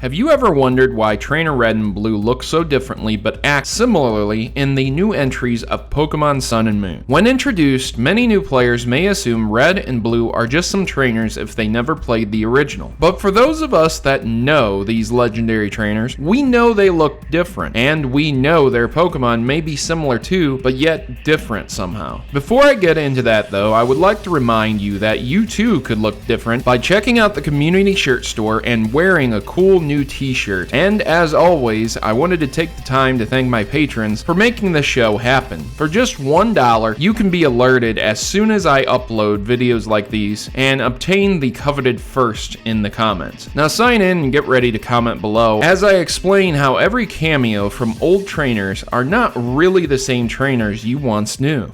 Have you ever wondered why Trainer Red and Blue look so differently but act similarly in the new entries of Pokemon Sun and Moon? When introduced, many new players may assume Red and Blue are just some trainers if they never played the original. But for those of us that know these legendary trainers, we know they look different, and we know their Pokemon may be similar too, but yet different somehow. Before I get into that though, I would like to remind you that you too could look different by checking out the community shirt store and wearing a cool new t-shirt. And as always, I wanted to take the time to thank my patrons for making this show happen. For just $1, you can be alerted as soon as I upload videos like these and obtain the coveted first in the comments. Now sign in and get ready to comment below as I explain how every cameo from old trainers are not really the same trainers you once knew.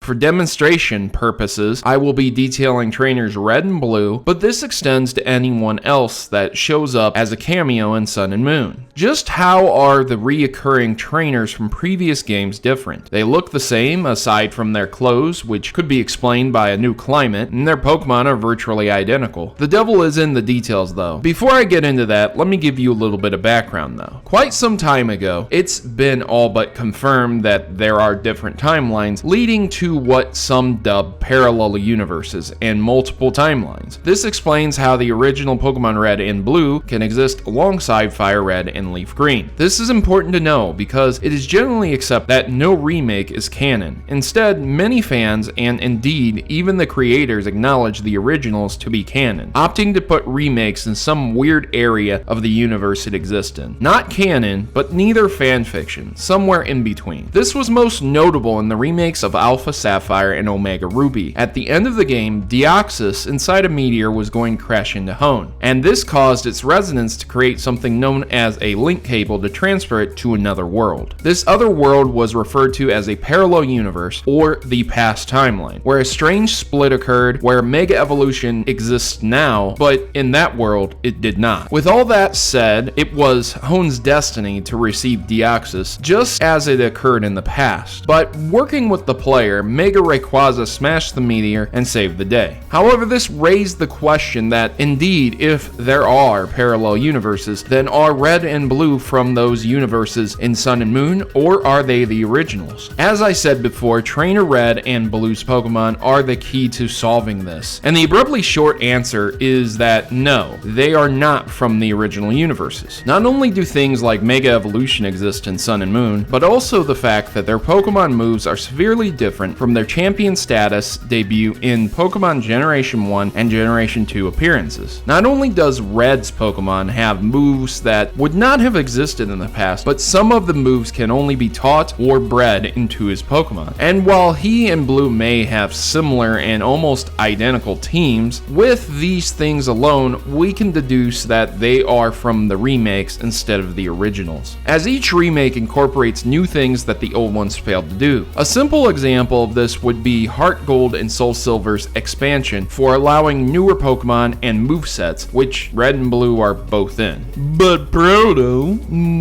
For demonstration purposes, I will be detailing trainers Red and Blue, but this extends to anyone else that shows up as a cameo in Sun and Moon. Just how are the reoccurring trainers from previous games different? They look the same aside from their clothes, which could be explained by a new climate, and their Pokemon are virtually identical. The devil is in the details though. Before I get into that, let me give you a little bit of background though. Quite some time ago, it's been all but confirmed that there are different timelines leading to what some dub parallel universes and multiple timelines. This explains how the original Pokemon Red and Blue can exist alongside Fire Red and Leaf Green. This is important to know because it is generally accepted that no remake is canon. Instead, many fans, and indeed even the creators, acknowledge the originals to be canon, opting to put remakes in some weird area of the universe it exists in. Not canon, but neither fanfiction, somewhere in between. This was most notable in the remakes of Alpha Sapphire and Omega Ruby. At the end of the game, Deoxys inside a meteor was going to crash into Hone, and this caused its resonance to create something known as a link cable to transfer it to another world. This other world was referred to as a parallel universe, or the past timeline, where a strange split occurred where Mega Evolution exists now, but in that world, it did not. With all that said, it was Hone's destiny to receive Deoxys, just as it occurred in the past. But working with the player, Mega Rayquaza smashed the meteor and saved the day. However, this raised the question that, indeed, if there are parallel universes, then are Red and Blue from those universes in Sun and Moon, or are they the originals? As I said before, Trainer Red and Blue's Pokemon are the key to solving this. And the abruptly short answer is that no, they are not from the original universes. Not only do things like Mega Evolution exist in Sun and Moon, but also the fact that their Pokemon moves are severely different from their champion status debut in Pokemon Generation 1 and Generation 2 appearances. Not only does Red's Pokemon have moves that would not have existed in the past, but some of the moves can only be taught or bred into his Pokemon. And while he and Blue may have similar and almost identical teams, with these things alone, we can deduce that they are from the remakes instead of the originals, as each remake incorporates new things that the old ones failed to do. A simple example of this would be Heart Gold and Soul Silver's expansion for allowing newer Pokemon and movesets, which Red and Blue are both in. But Proto,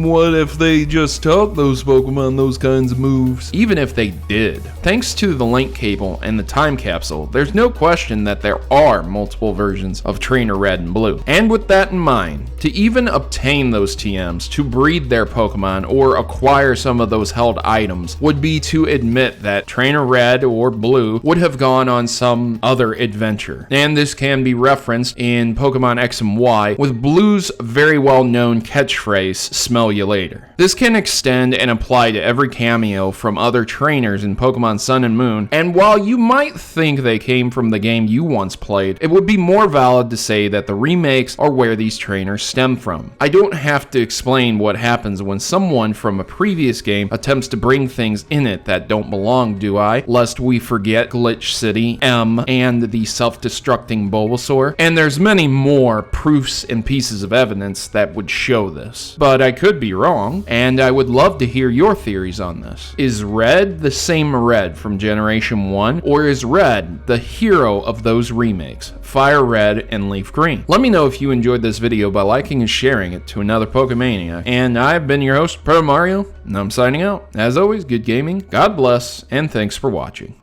what if they just taught those Pokemon those kinds of moves? Even if they did. Thanks to the link cable and the time capsule, there's no question that there are multiple versions of Trainer Red and Blue. And with that in mind, to even obtain those TMs, to breed their Pokemon, or acquire some of those held items, would be to admit that Trainer Red or Blue would have gone on some other adventure. And this can be referenced in Pokemon X and Y with Blue's very well-known catchphrase, "Smell you later." This can extend and apply to every cameo from other trainers in Pokemon Sun and Moon, and while you might think they came from the game you once played, it would be more valid to say that the remakes are where these trainers stem from. I don't have to explain what happens when someone from a previous game attempts to bring things in it that don't belong, do I? highlight, lest we forget Glitch City, M, and the self-destructing Bulbasaur. And there's many more proofs and pieces of evidence that would show this. But I could be wrong, and I would love to hear your theories on this. Is Red the same Red from Generation 1, or is Red the hero of those remakes, Fire Red and Leaf Green? Let me know if you enjoyed this video by liking and sharing it to another Pokemaniac. And I've been your host, Protomario, and I'm signing out. As always, good gaming, God bless, and thanks for watching.